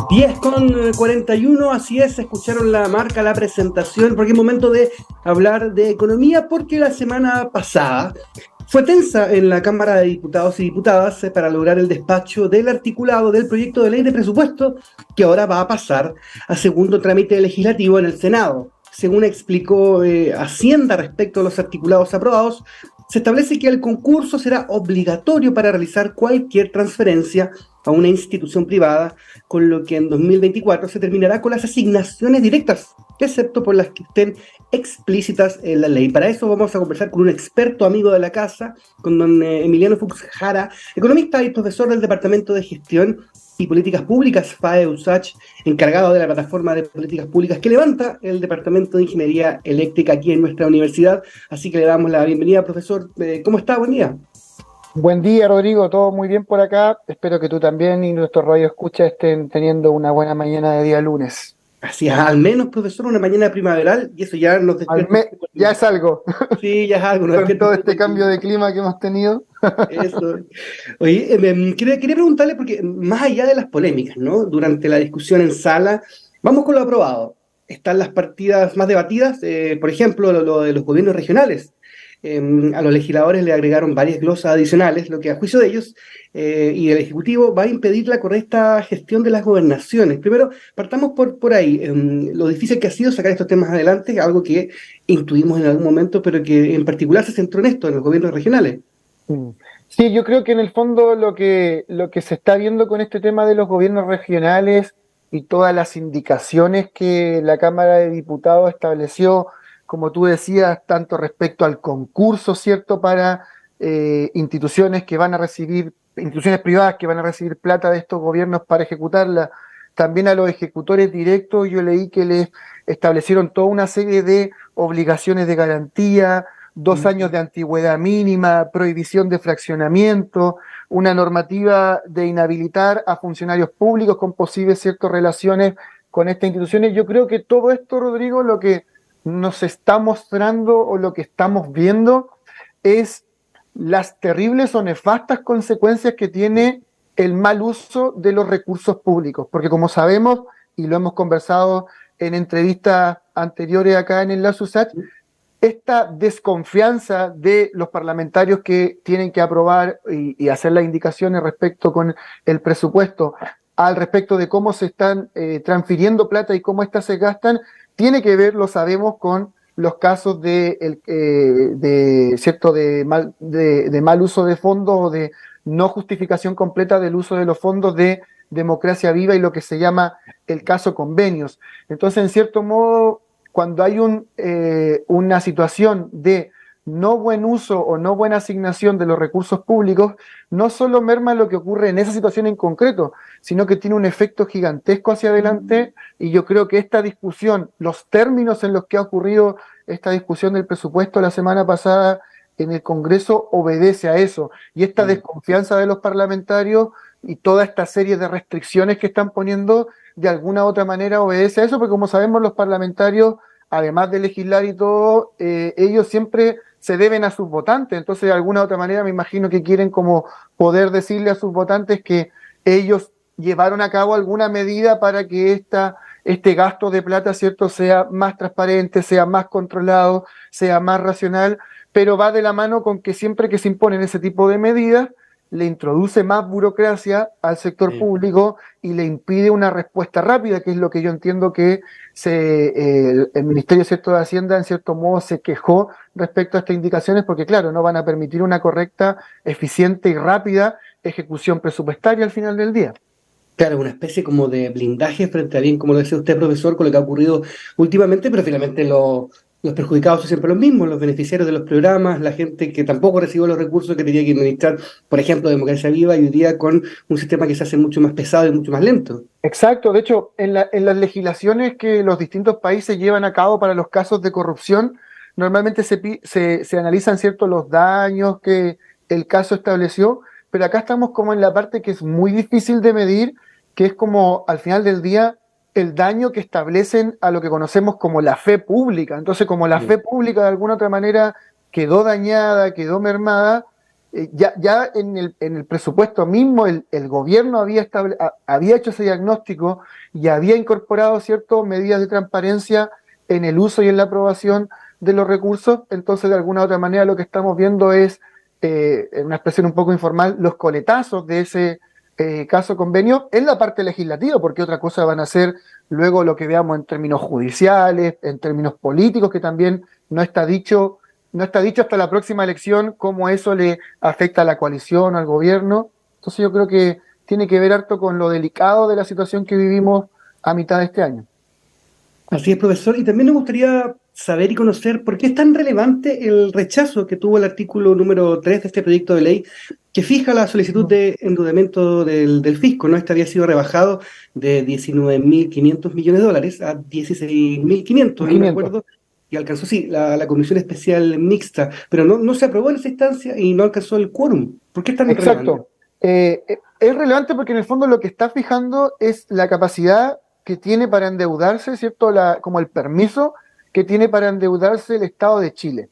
10:41, así es, escucharon la marca, la presentación, porque es momento de hablar de economía, porque la semana pasada fue tensa en la Cámara de Diputados y Diputadas para lograr el despacho del articulado del proyecto de ley de presupuesto que ahora va a pasar a segundo trámite legislativo en el Senado. Según explicó Hacienda respecto a los articulados aprobados, se establece que el concurso será obligatorio para realizar cualquier transferencia a una institución privada, con lo que en 2024 se terminará con las asignaciones directas, excepto por las que estén explícitas en la ley. Para eso vamos a conversar con un experto amigo de la casa, con don Emiliano Fuchs Jara, economista y profesor del Departamento de Gestión y Políticas Públicas, FAE-USACH, encargado de la plataforma de políticas públicas que levanta el Departamento de Ingeniería Eléctrica aquí en nuestra universidad. Así que le damos la bienvenida, profesor. ¿Cómo está? Buen día. Buen día, Rodrigo. Todo muy bien por acá. Espero que tú también y nuestros radioescuchas estén teniendo una buena mañana de día lunes. Así es, al menos, profesor, una mañana primaveral, y eso ya nos despierta. Ya es algo. Sí, ya es algo. Con todo este cambio de clima que hemos tenido. Eso. Oye, quería preguntarle, porque más allá de las polémicas, ¿no? Durante la discusión en sala, vamos con lo aprobado. Están las partidas más debatidas, por ejemplo, lo de los gobiernos regionales. A los legisladores le agregaron varias glosas adicionales, lo que a juicio de ellos y del Ejecutivo va a impedir la correcta gestión de las gobernaciones. Primero, partamos por ahí. Lo difícil que ha sido sacar estos temas adelante, algo que intuimos en algún momento, pero que en particular se centró en esto, en los gobiernos regionales. Sí, yo creo que en el fondo lo que se está viendo con este tema de los gobiernos regionales y todas las indicaciones que la Cámara de Diputados estableció, como tú decías, tanto respecto al concurso, ¿cierto?, para instituciones privadas que van a recibir plata de estos gobiernos para ejecutarla, también a los ejecutores directos. Yo leí que les establecieron toda una serie de obligaciones de garantía, 2 años de antigüedad mínima, prohibición de fraccionamiento, una normativa de inhabilitar a funcionarios públicos con posibles ciertas relaciones con estas instituciones. Yo creo que todo esto, Rodrigo, lo que nos está mostrando o lo que estamos viendo es las terribles o nefastas consecuencias que tiene el mal uso de los recursos públicos, porque como sabemos, y lo hemos conversado en entrevistas anteriores acá en Enlace USACH, esta desconfianza de los parlamentarios que tienen que aprobar y hacer las indicaciones respecto con el presupuesto, al respecto de cómo se están transfiriendo plata y cómo éstas se gastan, tiene que ver, lo sabemos, con los casos de mal uso de fondos o de no justificación completa del uso de los fondos de Democracia Viva y lo que se llama el caso convenios. Entonces, en cierto modo, cuando hay una situación de no buen uso o no buena asignación de los recursos públicos, no solo merma lo que ocurre en esa situación en concreto, sino que tiene un efecto gigantesco hacia adelante. Y yo creo que esta discusión, los términos en los que ha ocurrido esta discusión del presupuesto la semana pasada en el Congreso, obedece a eso. Y esta desconfianza de los parlamentarios y toda esta serie de restricciones que están poniendo, de alguna u otra manera obedece a eso, porque como sabemos, los parlamentarios, además de legislar y todo, ellos siempre se deben a sus votantes. Entonces, de alguna u otra manera, me imagino que quieren como poder decirle a sus votantes que ellos llevaron a cabo alguna medida para que este gasto de plata, ¿cierto?, sea más transparente, sea más controlado, sea más racional, pero va de la mano con que siempre que se imponen ese tipo de medidas, le introduce más burocracia al sector público y le impide una respuesta rápida, que es lo que yo entiendo que el Ministerio, ¿cierto?, de Hacienda en cierto modo se quejó respecto a estas indicaciones, porque claro, no van a permitir una correcta, eficiente y rápida ejecución presupuestaria al final del día. Claro, una especie como de blindaje frente a bien, como lo decía usted, profesor, con lo que ha ocurrido últimamente, pero finalmente los perjudicados son siempre los mismos, los beneficiarios de los programas, la gente que tampoco recibió los recursos que tenía que administrar, por ejemplo, Democracia Viva, y hoy día con un sistema que se hace mucho más pesado y mucho más lento. Exacto, de hecho, en las legislaciones que los distintos países llevan a cabo para los casos de corrupción, normalmente se analizan, ¿cierto?, los daños que el caso estableció, pero acá estamos como en la parte que es muy difícil de medir, que es como al final del día el daño que establecen a lo que conocemos como la fe pública. Entonces, como la fe pública de alguna otra manera quedó dañada, quedó mermada, ya en el presupuesto mismo el gobierno había hecho ese diagnóstico y había incorporado ciertas medidas de transparencia en el uso y en la aprobación de los recursos. Entonces, de alguna u otra manera, lo que estamos viendo es, en una expresión un poco informal, los coletazos de ese caso convenio en la parte legislativa, porque otra cosa van a ser luego lo que veamos en términos judiciales, en términos políticos, que también no está dicho hasta la próxima elección cómo eso le afecta a la coalición, al gobierno. Entonces yo creo que tiene que ver harto con lo delicado de la situación que vivimos a mitad de este año. Así es, profesor. Y también nos gustaría saber y conocer por qué es tan relevante el rechazo que tuvo el artículo número 3 de este proyecto de ley que fija la solicitud de endeudamiento del fisco, ¿no? Este había sido rebajado de 19.500 millones de dólares a 16.500, en un 500. acuerdo que alcanzó, sí, la Comisión Especial Mixta, pero no se aprobó en esa instancia y no alcanzó el quórum. ¿Por qué es tan relevante? Exacto. Es relevante porque en el fondo lo que está fijando es la capacidad que tiene para endeudarse, ¿cierto? Como el permiso que tiene para endeudarse el Estado de Chile.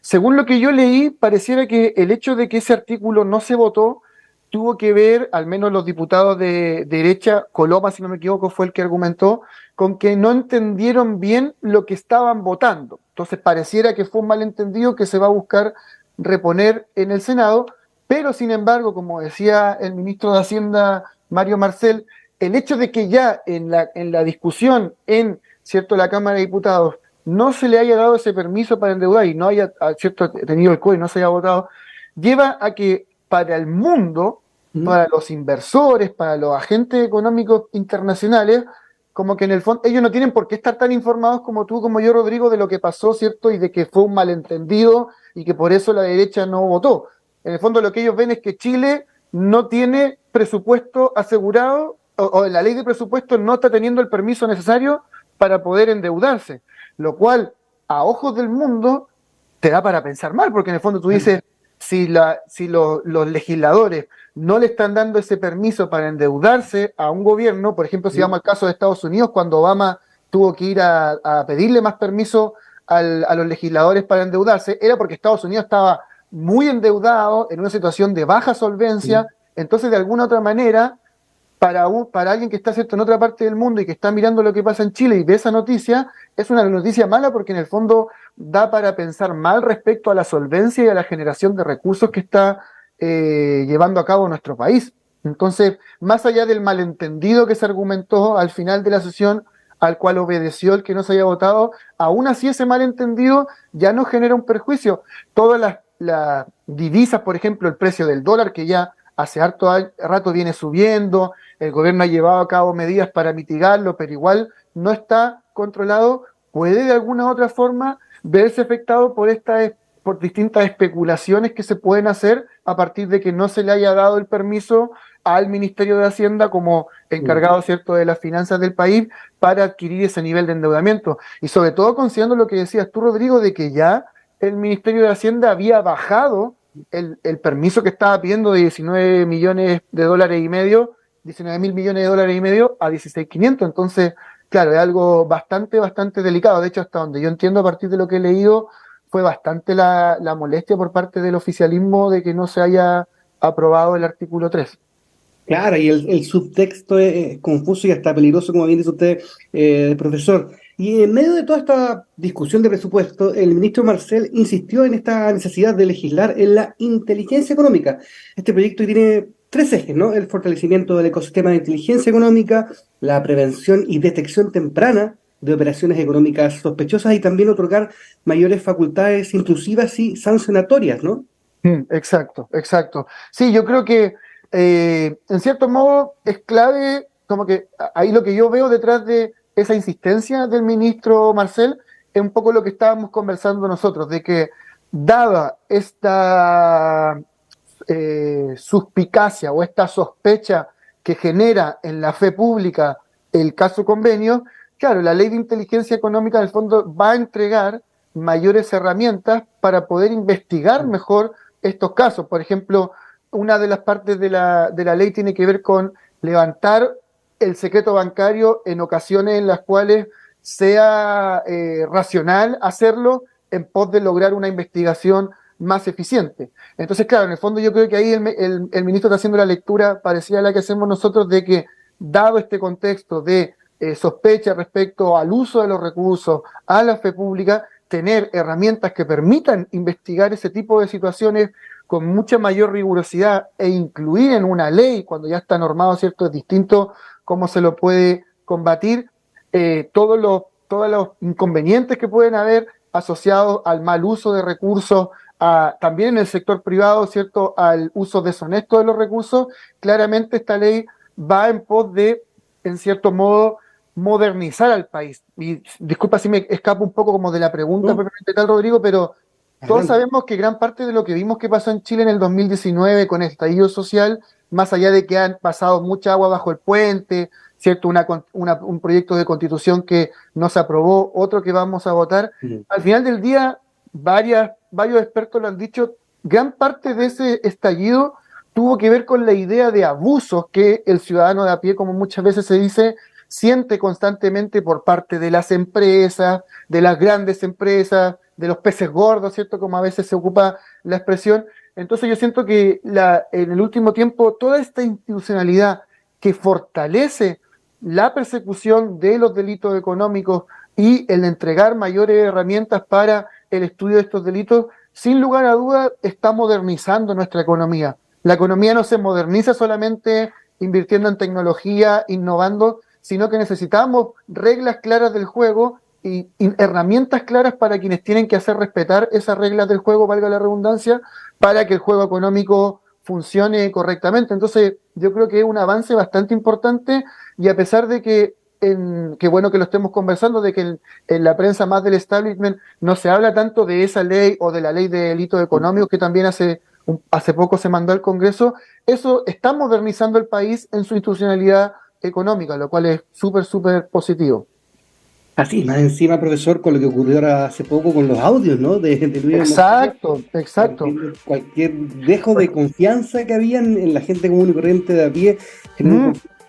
Según lo que yo leí, pareciera que el hecho de que ese artículo no se votó tuvo que ver, al menos los diputados de derecha, Coloma, si no me equivoco, fue el que argumentó, con que no entendieron bien lo que estaban votando. Entonces pareciera que fue un malentendido que se va a buscar reponer en el Senado, pero sin embargo, como decía el ministro de Hacienda, Mario Marcel, el hecho de que ya en la discusión en, ¿cierto?, la Cámara de Diputados no se le haya dado ese permiso para endeudar y no haya, ¿cierto?, tenido el COE y no se haya votado, lleva a que para el mundo, ¿Mm? para los inversores, para los agentes económicos internacionales, como que en el fondo ellos no tienen por qué estar tan informados como tú, como yo, Rodrigo, de lo que pasó, ¿cierto? Y de que fue un malentendido y que por eso la derecha no votó. En el fondo lo que ellos ven es que Chile no tiene presupuesto asegurado o la ley de presupuesto no está teniendo el permiso necesario para poder endeudarse, lo cual a ojos del mundo te da para pensar mal, porque en el fondo tú dices, si los legisladores no le están dando ese permiso para endeudarse a un gobierno, por ejemplo, si vamos al caso de Estados Unidos, cuando Obama tuvo que ir a pedirle más permiso a los legisladores para endeudarse, era porque Estados Unidos estaba muy endeudado, en una situación de baja solvencia. Entonces de alguna otra manera para alguien que está, ¿cierto?, en otra parte del mundo y que está mirando lo que pasa en Chile y ve esa noticia, es una noticia mala porque en el fondo da para pensar mal respecto a la solvencia y a la generación de recursos que está llevando a cabo nuestro país. Entonces, más allá del malentendido que se argumentó al final de la sesión, al cual obedeció el que no se haya votado, aún así ese malentendido ya no genera un perjuicio. Todas las divisas, por ejemplo, el precio del dólar, que ya hace harto rato viene subiendo, el gobierno ha llevado a cabo medidas para mitigarlo, pero igual no está controlado, puede de alguna u otra forma verse afectado por distintas especulaciones que se pueden hacer a partir de que no se le haya dado el permiso al Ministerio de Hacienda como encargado, ¿cierto?, de las finanzas del país para adquirir ese nivel de endeudamiento. Y sobre todo considerando lo que decías tú, Rodrigo, de que ya el Ministerio de Hacienda había bajado el permiso que estaba pidiendo de 19 millones de dólares y medio, 19.000 millones de dólares y medio a 16.500. Entonces, claro, es algo bastante delicado. De hecho, hasta donde yo entiendo, a partir de lo que he leído, fue bastante la molestia por parte del oficialismo de que no se haya aprobado el artículo 3. Claro, y el subtexto es confuso y hasta peligroso, como bien dice usted, profesor. Y en medio de toda esta discusión de presupuesto, el ministro Marcel insistió en esta necesidad de legislar en la inteligencia económica. Este proyecto tiene tres ejes, ¿no? El fortalecimiento del ecosistema de inteligencia económica, la prevención y detección temprana de operaciones económicas sospechosas y también otorgar mayores facultades intrusivas y sancionatorias, ¿no? Exacto, exacto. Sí, yo creo que en cierto modo es clave, como que ahí lo que yo veo detrás de esa insistencia del ministro Marcel es un poco lo que estábamos conversando nosotros, de que dada esta suspicacia o esta sospecha que genera en la fe pública el caso convenio, claro, la ley de inteligencia económica en el fondo va a entregar mayores herramientas para poder investigar mejor estos casos. Por ejemplo, una de las partes de la ley tiene que ver con levantar el secreto bancario en ocasiones en las cuales sea racional hacerlo en pos de lograr una investigación más eficiente. Entonces, claro, en el fondo yo creo que ahí el ministro está haciendo la lectura parecida a la que hacemos nosotros de que, dado este contexto de sospecha respecto al uso de los recursos, a la fe pública, tener herramientas que permitan investigar ese tipo de situaciones con mucha mayor rigurosidad e incluir en una ley, cuando ya está normado, ¿cierto? Es distinto cómo se lo puede combatir, todos los inconvenientes que pueden haber asociados al mal uso de recursos, también en el sector privado, ¿cierto? Al uso deshonesto de los recursos. Claramente esta ley va en pos de, en cierto modo, modernizar al país. Y disculpa si me escapo un poco como de la pregunta propiamente tal, Rodrigo, pero todos sabemos que gran parte de lo que vimos que pasó en Chile en el 2019 con el estallido social, más allá de que han pasado mucha agua bajo el puente, ¿cierto? Un proyecto de constitución que no se aprobó, otro que vamos a votar. Al final del día, varios expertos lo han dicho, gran parte de ese estallido tuvo que ver con la idea de abusos que el ciudadano de a pie, como muchas veces se dice, siente constantemente por parte de las empresas, de las grandes empresas, de los peces gordos, ¿cierto? Como a veces se ocupa la expresión. Entonces yo siento que en el último tiempo toda esta institucionalidad que fortalece la persecución de los delitos económicos y el entregar mayores herramientas para el estudio de estos delitos, sin lugar a duda está modernizando nuestra economía. La economía no se moderniza solamente invirtiendo en tecnología, innovando, sino que necesitamos reglas claras del juego y herramientas claras para quienes tienen que hacer respetar esas reglas del juego, valga la redundancia, para que el juego económico funcione correctamente. Entonces, yo creo que es un avance bastante importante y a pesar de que, qué bueno que lo estemos conversando, de que en la prensa más del establishment no se habla tanto de esa ley o de la ley de delitos económicos que también hace poco se mandó al Congreso, eso está modernizando el país en su institucionalidad económica, lo cual es súper, súper positivo. Así, más encima, profesor, con lo que ocurrió ahora hace poco con los audios, ¿no? De Luis Exacto, exacto. Cualquier dejo de confianza que había en la gente común y corriente de a pie,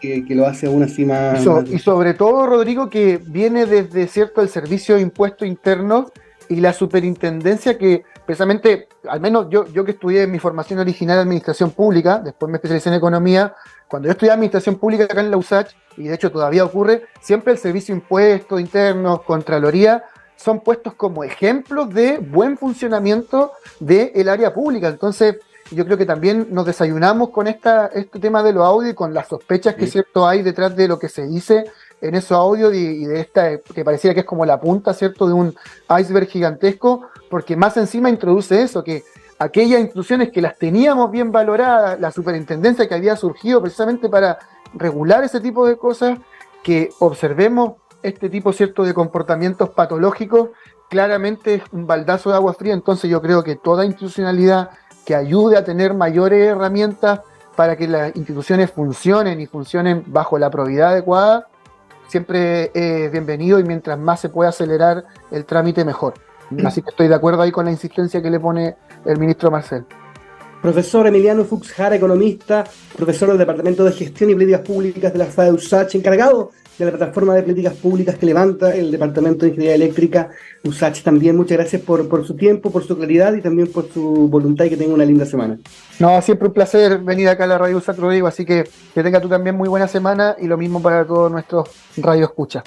que lo hace aún así más... Y sobre todo, Rodrigo, que viene desde, ¿cierto?, el Servicio de Impuestos Internos y la superintendencia que, precisamente, al menos yo que estudié mi formación original de Administración Pública, después me especialicé en Economía, cuando yo estudié Administración Pública acá en la USACH, y de hecho todavía ocurre, siempre el Servicio de Impuestos Internos, Contraloría, son puestos como ejemplos de buen funcionamiento del área pública. Entonces, yo creo que también nos desayunamos con este tema de los audios y con las sospechas que cierto hay detrás de lo que se dice en esos audios y de esta que pareciera que es como la punta, ¿cierto?, de un iceberg gigantesco, porque más encima introduce eso, que aquellas instituciones que las teníamos bien valoradas, la superintendencia que había surgido precisamente para regular ese tipo de cosas, que observemos este tipo, ¿cierto?, de comportamientos patológicos, claramente es un baldazo de agua fría. Entonces yo creo que toda institucionalidad que ayude a tener mayores herramientas para que las instituciones funcionen y funcionen bajo la probidad adecuada, siempre es bienvenido y mientras más se pueda acelerar el trámite, mejor. Así que estoy de acuerdo ahí con la insistencia que le pone el ministro Marcel. Profesor Emiliano Fuchs Jara, economista, profesor del Departamento de Gestión y Políticas Públicas de la FAE USACH, encargado de la plataforma de políticas públicas que levanta el Departamento de Ingeniería Eléctrica USACH también. Muchas gracias por su tiempo, por su claridad y también por su voluntad y que tenga una linda semana. No, siempre un placer venir acá a la Radio USACH, Rodrigo, así que tenga tú también muy buena semana y lo mismo para todos nuestros radioescuchas.